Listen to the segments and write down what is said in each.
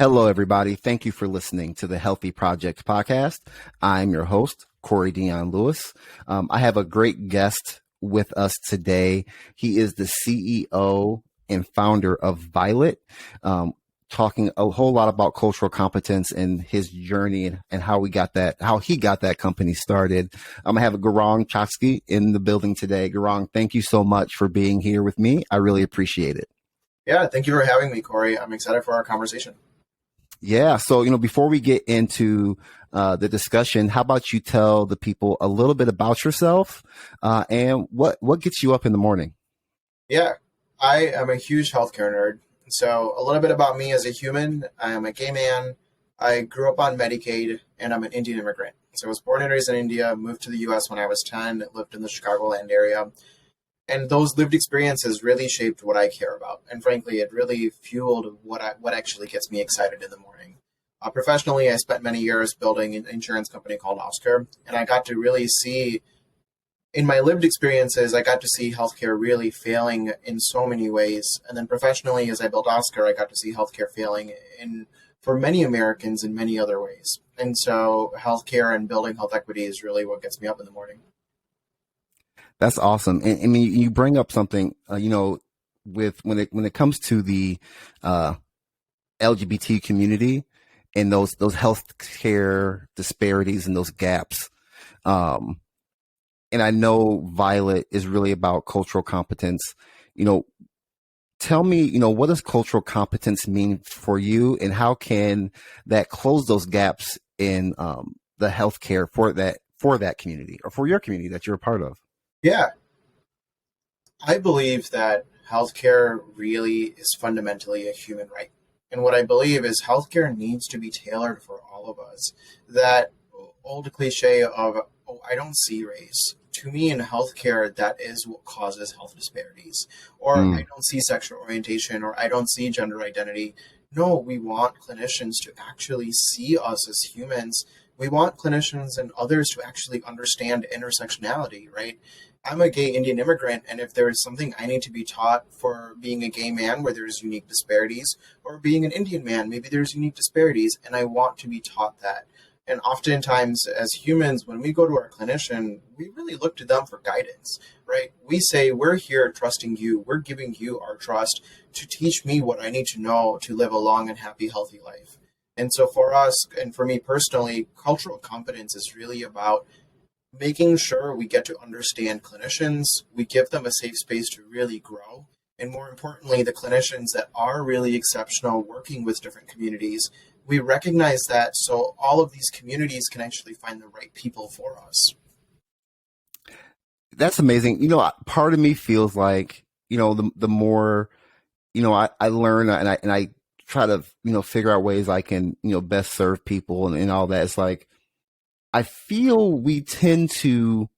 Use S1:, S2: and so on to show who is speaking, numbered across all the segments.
S1: Hello, everybody. Thank you for listening to the Healthy Project podcast. I'm your host, Corey Dion Lewis. I have a great guest with us today. He is the CEO and founder of Violet, talking a whole lot about cultural competence and his journey and how he got that company started. I have Gaurang Choksi in the building today. Gaurang, thank you so much for being here with me. I really appreciate it.
S2: Yeah, thank you for having me, Corey. I'm excited for our conversation.
S1: Yeah. So, before we get into the discussion, how about you tell the people a little bit about yourself and what gets you up in the morning?
S2: Yeah, I am a huge healthcare nerd. So, a little bit about me as a human. I am a gay man. I grew up on Medicaid, and I'm an Indian immigrant. So, I was born and raised in India, moved to the US when I was 10, lived in the Chicagoland area. And those lived experiences really shaped what I care about. And frankly, it really fueled what actually gets me excited in the morning. Professionally, I spent many years building an insurance company called Oscar, and I got to really see, in my lived experiences, I got to see healthcare really failing in so many ways. And then professionally, as I built Oscar, I got to see healthcare failing for many Americans in many other ways. And so healthcare and building health equity is really what gets me up in the morning.
S1: That's awesome. And I mean, you bring up something, with when it comes to the LGBT community and those healthcare disparities and those gaps. And I know Violet is really about cultural competence. Tell me, what does cultural competence mean for you, and how can that close those gaps in the healthcare for that community or for your community that you're a part of?
S2: Yeah, I believe that healthcare really is fundamentally a human right. And what I believe is healthcare needs to be tailored for all of us. That old cliche of, oh, I don't see race. To me, in healthcare, that is what causes health disparities. Or I don't see sexual orientation, or I don't see gender identity. No, we want clinicians to actually see us as humans. We want clinicians and others to actually understand intersectionality, right? I'm a gay Indian immigrant, and if there is something I need to be taught for being a gay man where there's unique disparities, or being an Indian man, maybe there's unique disparities, and I want to be taught that. And oftentimes, as humans, when we go to our clinician, we really look to them for guidance, right? We say, we're here trusting you. We're giving you our trust to teach me what I need to know to live a long and happy, healthy life. And so for us, and for me personally, cultural competence is really about making sure we get to understand clinicians, we give them a safe space to really grow, and more importantly, the clinicians that are really exceptional working with different communities, we recognize that so all of these communities can actually find the right people for us.
S1: That's amazing. Part of me feels like, the more, I learn and I try to, figure out ways I can, best serve people and all that. It's like, I feel we tend to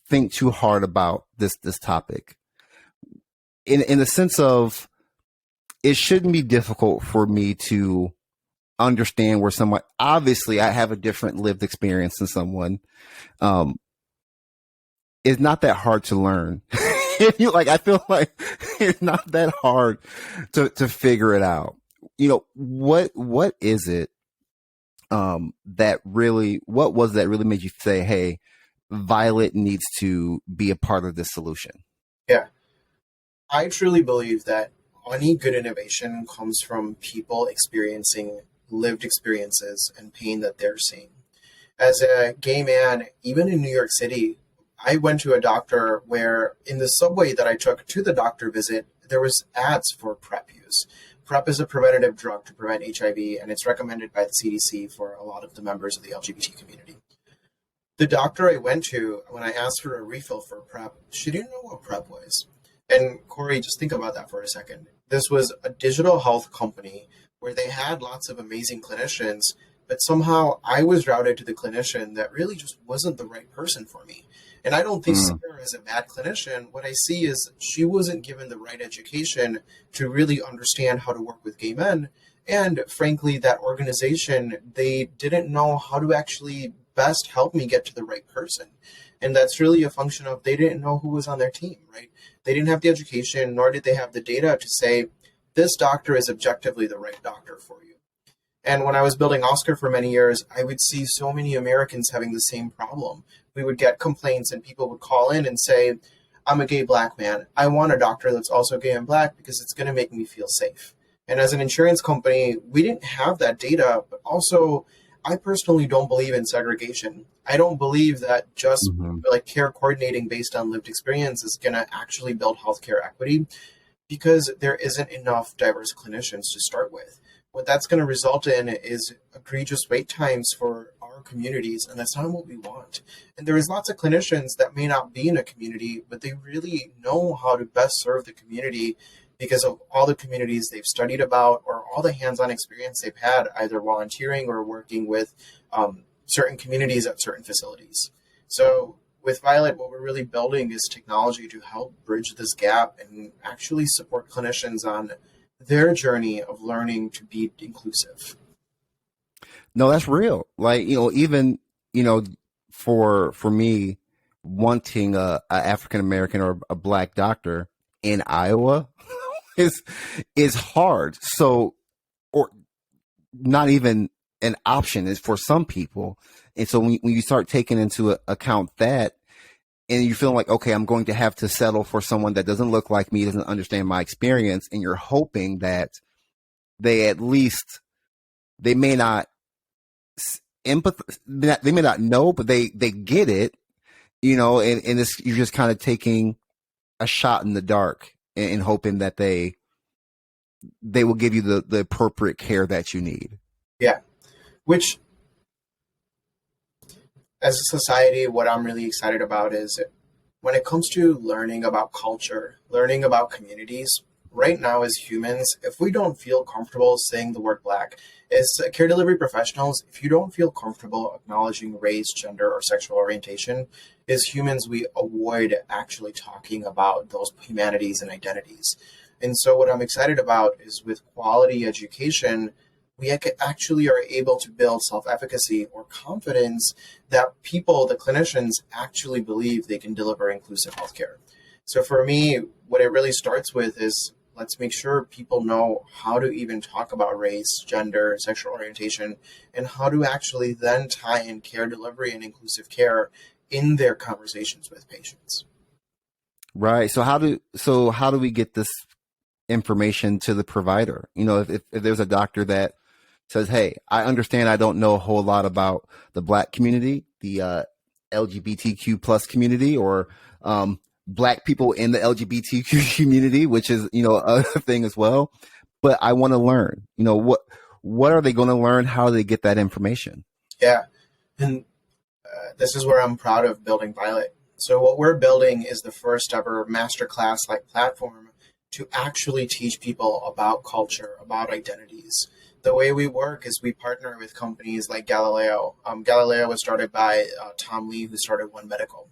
S1: think too hard about this topic in the sense of it shouldn't be difficult for me to understand where someone, obviously I have a different lived experience than someone. It's not that hard to learn. I feel like it's not that hard to figure it out. What is it what was that really made you say, hey, Violet needs to be a part of this solution?
S2: Yeah, I truly believe that any good innovation comes from people experiencing lived experiences and pain that they're seeing. As a gay man, even in New York City, I went to a doctor where in the subway that I took to the doctor visit, there was ads for PrEP use. PrEP is a preventative drug to prevent HIV, and it's recommended by the CDC for a lot of the members of the LGBT community. The doctor I went to, when I asked for a refill for PrEP, she didn't know what PrEP was. And Corey, just think about that for a second. This was a digital health company where they had lots of amazing clinicians, but somehow I was routed to the clinician that really just wasn't the right person for me. And I don't think Sarah is a bad clinician. What I see is she wasn't given the right education to really understand how to work with gay men. And frankly, that organization, they didn't know how to actually best help me get to the right person. And that's really a function of they didn't know who was on their team, right? They didn't have the education, nor did they have the data to say, this doctor is objectively the right doctor for you. And when I was building Oscar for many years, I would see so many Americans having the same problem. We would get complaints, and people would call in and say, I'm a gay black man. I want a doctor that's also gay and black because it's going to make me feel safe. And as an insurance company, we didn't have that data, but also I personally don't believe in segregation. I don't believe that just
S1: Hmm.
S2: like care coordinating based on lived experience is going to actually build healthcare equity because there isn't enough diverse clinicians to start with. What that's going to result in is egregious wait times for our communities, and that's not what we want. And there is lots of clinicians that may not be in a community, but they really know how to best serve the community because of all the communities they've studied about or all the hands-on experience they've had either volunteering or working with certain communities at certain facilities. So with Violet, what we're really building is technology to help bridge this gap and actually support clinicians on their journey of learning to be inclusive.
S1: No, that's real. Like, even, you know, for me, wanting a African American or a black doctor in Iowa is is hard. So, or not even an option is for some people. And so when you start taking into account that, and you feel like, okay, I'm going to have to settle for someone that doesn't look like me, doesn't understand my experience, and you're hoping that they at least, they may not empathize, they may not know, but they get it, and it's, you're just kind of taking a shot in the dark and hoping that they will give you the appropriate care that you need.
S2: Yeah, which as a society, what I'm really excited about is when it comes to learning about culture, learning about communities, right now as humans, if we don't feel comfortable saying the word black, as care delivery professionals, if you don't feel comfortable acknowledging race, gender, or sexual orientation, as humans, we avoid actually talking about those humanities and identities. And so, what I'm excited about is with quality education, we actually are able to build self efficacy or confidence that people, the clinicians, actually believe they can deliver inclusive healthcare. So for me, what it really starts with is let's make sure people know how to even talk about race, gender, sexual orientation, and how to actually then tie in care delivery and inclusive care in their conversations with patients.
S1: Right. So how do we get this information to the provider? If there's a doctor that says, "Hey, I understand I don't know a whole lot about the Black community, the LGBTQ plus community, or Black people in the LGBTQ community, which is a thing as well. But I want to learn. What are they going to learn? How do they get that information?"
S2: Yeah. And this is where I'm proud of building Violet. So what we're building is the first ever masterclass like platform to actually teach people about culture, about identities. The way we work is we partner with companies like Galileo. Galileo was started by Tom Lee, who started One Medical.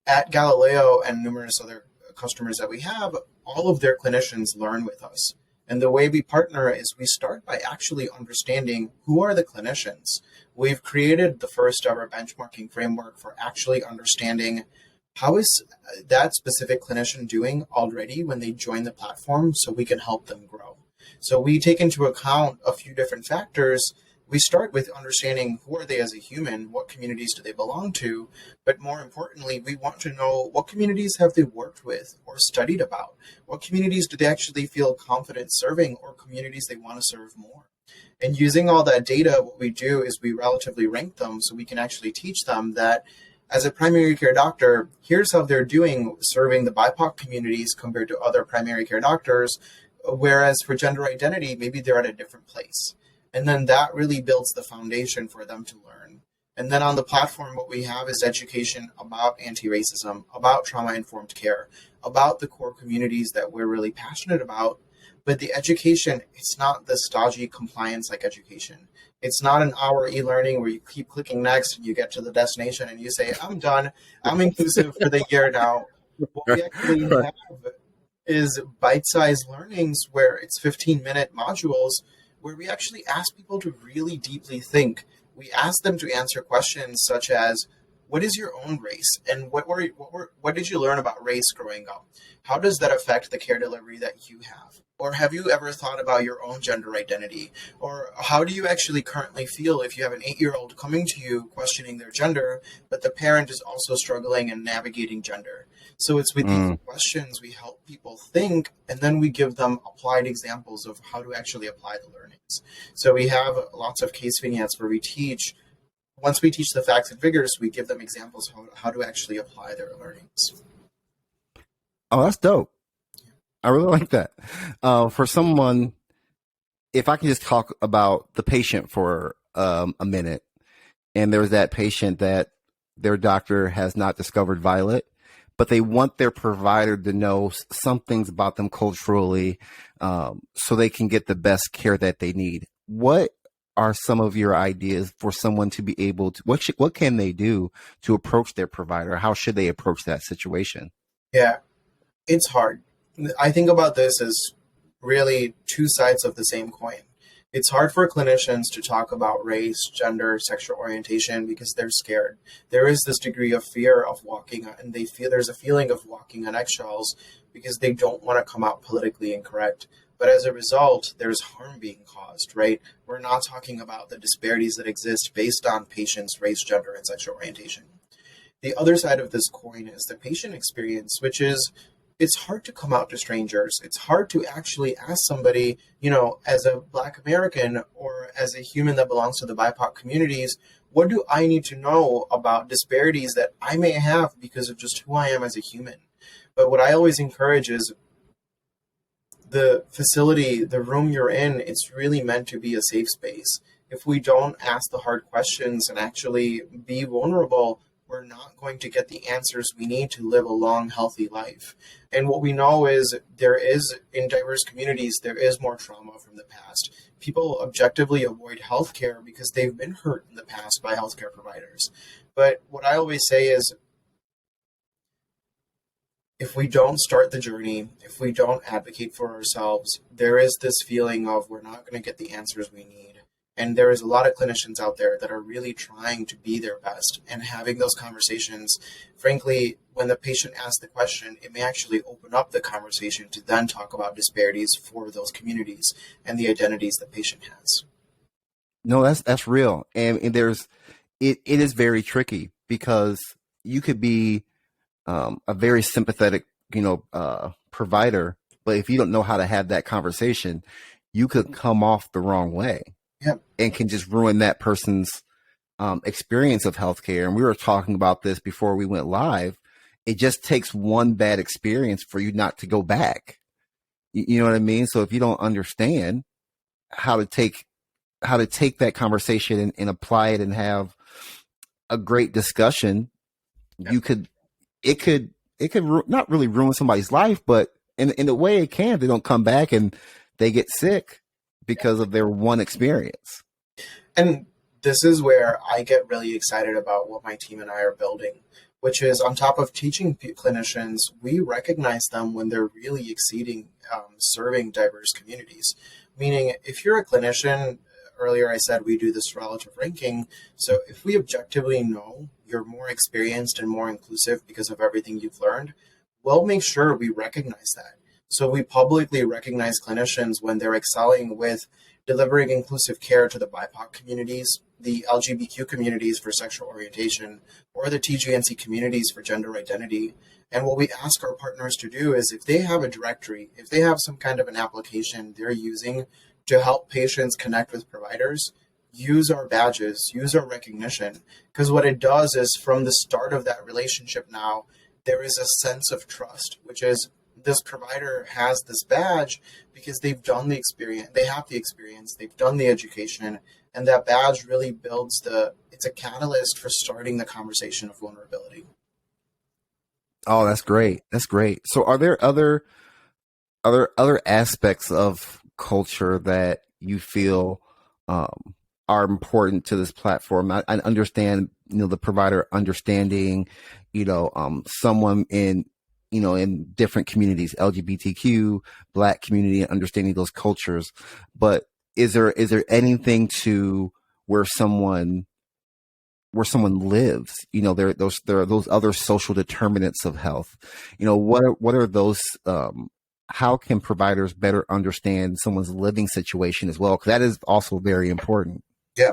S2: At Galileo and numerous other customers that we have, all of their clinicians learn with us. And the way we partner is we start by actually understanding who are the clinicians. We've created the first ever benchmarking framework for actually understanding how is that specific clinician doing already when they join the platform so we can help them grow. So we take into account a few different factors. We start with understanding who are they as a human, what communities do they belong to, but more importantly, we want to know what communities have they worked with or studied about, what communities do they actually feel confident serving, or communities they want to serve more. And using all that data, what we do is we relatively rank them so we can actually teach them that as a primary care doctor, here's how they're doing serving the BIPOC communities compared to other primary care doctors, whereas for gender identity, maybe they're at a different place. And then that really builds the foundation for them to learn. And then on the platform, what we have is education about anti-racism, about trauma-informed care, about the core communities that we're really passionate about. But the education, it's not the stodgy compliance-like education. It's not an hour e-learning where you keep clicking next and you get to the destination and you say, I'm done. I'm inclusive for the year now. What we actually
S1: Right.
S2: have is bite-sized learnings where it's 15-minute modules where we actually ask people to really deeply think. We ask them to answer questions such as, what is your own race, and what did you learn about race growing up? How does that affect the care delivery that you have? Or have you ever thought about your own gender identity? Or how do you actually currently feel if you have an 8-year-old coming to you questioning their gender, but the parent is also struggling and navigating gender? So it's with these
S1: Mm.
S2: questions we help people think, and then we give them applied examples of how to actually apply the learnings. So we have lots of case vignettes where we teach, once we teach the facts and figures, we give them examples of how to actually apply their learnings.
S1: Oh, that's dope. I really like that. For someone, if I can just talk about the patient for a minute, and there's that patient that their doctor has not discovered violet, but they want their provider to know some things about them culturally, so they can get the best care that they need. What are some of your ideas for someone to be able to, what can they do to approach their provider? How should they approach that situation?
S2: Yeah, it's hard. I think about this as really two sides of the same coin. It's hard for clinicians to talk about race, gender, sexual orientation because they're scared. There is this degree of fear of walking, and they feel there's a feeling of walking on eggshells because they don't want to come out politically incorrect. But as a result, there's harm being caused, right? We're not talking about the disparities that exist based on patients' race, gender, and sexual orientation. The other side of this coin is the patient experience, which is it's hard to come out to strangers. It's hard to actually ask somebody, as a Black American or as a human that belongs to the BIPOC communities, what do I need to know about disparities that I may have because of just who I am as a human? But what I always encourage is the facility, the room you're in, it's really meant to be a safe space. If we don't ask the hard questions and actually be vulnerable, we're not going to get the answers we need to live a long, healthy life. And what we know is in diverse communities, there is more trauma from the past. People objectively avoid healthcare because they've been hurt in the past by healthcare providers. But what I always say is, if we don't start the journey, if we don't advocate for ourselves, there is this feeling of we're not going to get the answers we need. And there is a lot of clinicians out there that are really trying to be their best and having those conversations. Frankly, when the patient asks the question, it may actually open up the conversation to then talk about disparities for those communities and the identities the patient has.
S1: No, that's real. And it is very tricky because you could be a very sympathetic, provider, but if you don't know how to have that conversation, you could come off the wrong way.
S2: Yeah.
S1: And can just ruin that person's experience of healthcare. And we were talking about this before we went live. It just takes one bad experience for you not to go back. You know what I mean? So if you don't understand how to take that conversation and apply it and have a great discussion,
S2: Yeah.
S1: it could not really ruin somebody's life, but in a way it can. They don't come back and they get sick because of their one experience.
S2: And this is where I get really excited about what my team and I are building, which is on top of teaching clinicians, we recognize them when they're really exceeding serving diverse communities. Meaning, if you're a clinician, earlier I said we do this relative ranking. So if we objectively know you're more experienced and more inclusive because of everything you've learned, we'll make sure we recognize that. So we publicly recognize clinicians when they're excelling with delivering inclusive care to the BIPOC communities, the LGBTQ communities for sexual orientation, or the TGNC communities for gender identity. And what we ask our partners to do is, if they have a directory, if they have some kind of an application they're using to help patients connect with providers, use our badges, use our recognition. Because what it does is, from the start of that relationship now, there is a sense of trust, which is, this provider has this badge because they've done the experience, they have the experience, they've done the education, and that badge really builds it's a catalyst for starting the conversation of vulnerability.
S1: Oh, that's great. That's great. So are there other aspects of culture that you feel are important to this platform? I understand, the provider understanding, someone in different communities, LGBTQ, Black community, and understanding those cultures. But is there anything to where someone where someone lives. There are those other social determinants of health. What are those? How can providers better understand someone's living situation as well? Because that is also very important.
S2: Yeah,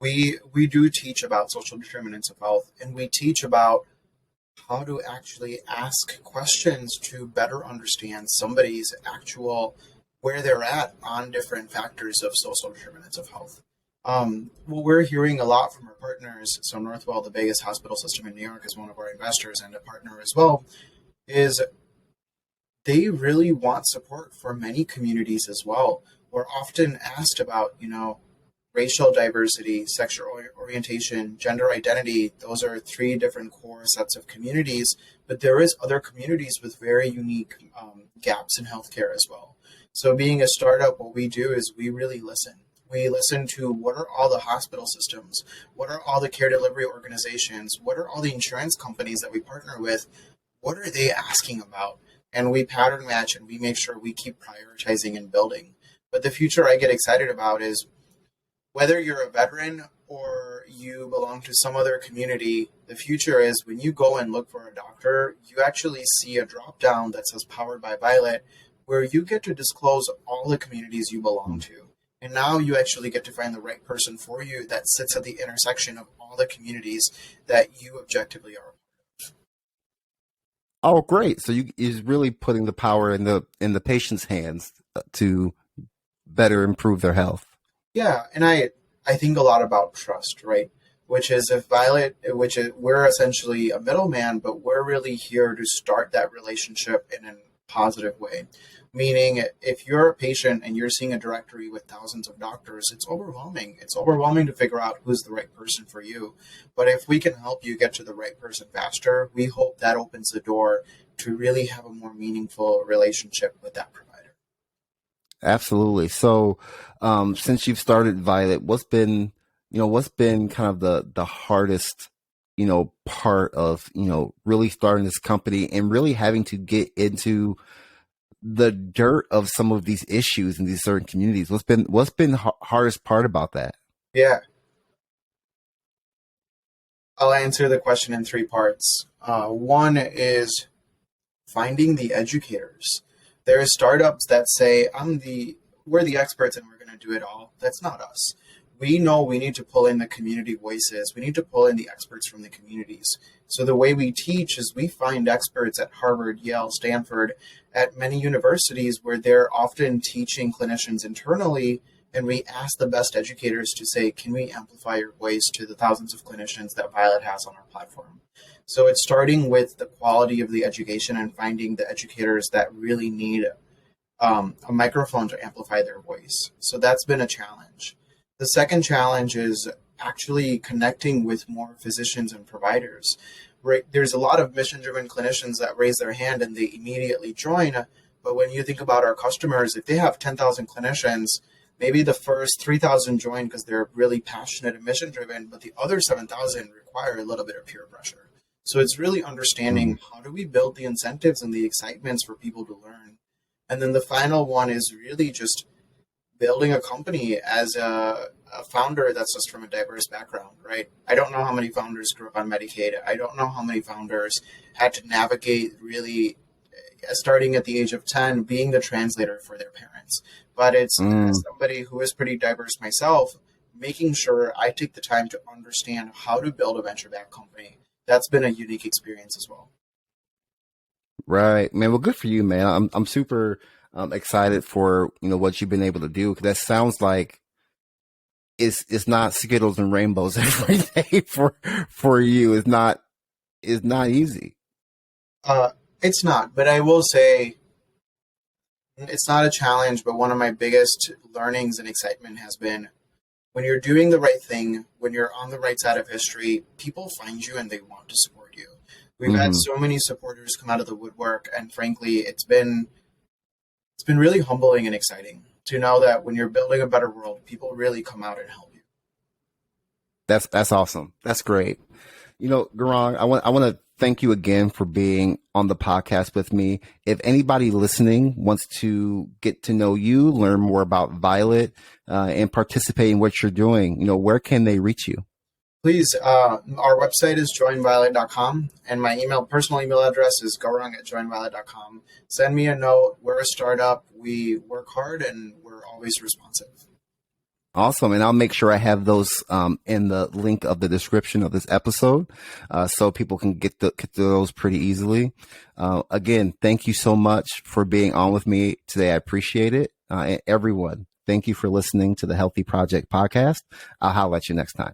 S2: we do teach about social determinants of health, and we teach about how to actually ask questions to better understand somebody's actual where they're at on different factors of social determinants of health. What we're hearing a lot from our partners, so Northwell, the biggest hospital system in New York, is one of our investors and a partner as well, is they really want support for many communities as well. We're often asked about, racial diversity, sexual orientation, gender identity. Those are three different core sets of communities, but there is other communities with very unique gaps in healthcare as well. So being a startup, what we do is we really listen. We listen to what are all the hospital systems, what are all the care delivery organizations, what are all the insurance companies that we partner with, what are they asking about? And we pattern match and we make sure we keep prioritizing and building. But the future I get excited about is whether you're a veteran or you belong to some other community, the future is when you go and look for a doctor, you actually see a drop down that says powered by Violet, where you get to disclose all the communities you belong to. And now you actually get to find the right person for you that sits at the intersection of all the communities that you objectively are.
S1: Oh, great! So you is really putting the power in the patient's hands to better improve their health.
S2: Yeah, and I think a lot about trust, right? Which is if Violet, we're essentially a middleman, but we're really here to start that relationship in a positive way. Meaning, if you're a patient and you're seeing a directory with thousands of doctors, it's overwhelming. It's overwhelming to figure out who's the right person for you. But if we can help you get to the right person faster, we hope that opens the door to really have a more meaningful relationship with that provider.
S1: Absolutely. So, since you've started Violet, what's been kind of the hardest, part of, really starting this company and really having to get into the dirt of some of these issues in these certain communities? What's been the hardest part about that?
S2: Yeah. I'll answer the question in three parts. One is finding the educators. There are startups that say, we're the experts and we're going to do it all. That's not us. We know we need to pull in the community voices. We need to pull in the experts from the communities. So the way we teach is we find experts at Harvard, Yale, Stanford, at many universities where they're often teaching clinicians internally, and we ask the best educators to say, can we amplify your voice to the thousands of clinicians that Violet has on our platform? So it's starting with the quality of the education and finding the educators that really need a microphone to amplify their voice. So that's been a challenge. The second challenge is actually connecting with more physicians and providers. Right? There's a lot of mission-driven clinicians that raise their hand and they immediately join. But when you think about our customers, if they have 10,000 clinicians, maybe the first 3,000 join because they're really passionate and mission-driven, but the other 7,000 require a little bit of peer pressure. So it's really understanding how do we build the incentives and the excitements for people to learn. And then the final one is really just building a company as a founder that's just from a diverse background, right? I don't know how many founders grew up on Medicaid. I don't know how many founders had to navigate really starting at the age of 10, being the translator for their parents. But it's as somebody who is pretty diverse myself, making sure I take the time to understand how to build a venture-backed company. That's been a unique experience as well.
S1: Right, man. Well, good for you, man. I'm super excited for what you've been able to do, because that sounds like it's not Skittles and rainbows every day for you. It's not easy.
S2: It's not, but I will say it's not a challenge, but one of my biggest learnings and excitement has been when you're doing the right thing, when you're on the right side of history, people find you and they want to support you. We've had so many supporters come out of the woodwork, and frankly, it's been really humbling and exciting to know that when you're building a better world, people really come out and help you.
S1: That's awesome. That's great. Gaurang, I want to thank you again for being on the podcast with me. If anybody listening wants to get to know you, learn more about Violet, and participate in what you're doing, where can they reach you?
S2: Please, our website is joinviolet.com, and my personal email address is gaurang@joinviolet.com. Send me a note. We're a startup. We work hard, and we're always responsive.
S1: Awesome. And I'll make sure I have those in the link of the description of this episode so people can get to those pretty easily. Again, thank you so much for being on with me today. I appreciate it. And everyone, thank you for listening to the Healthy Project podcast. I'll holler at you next time.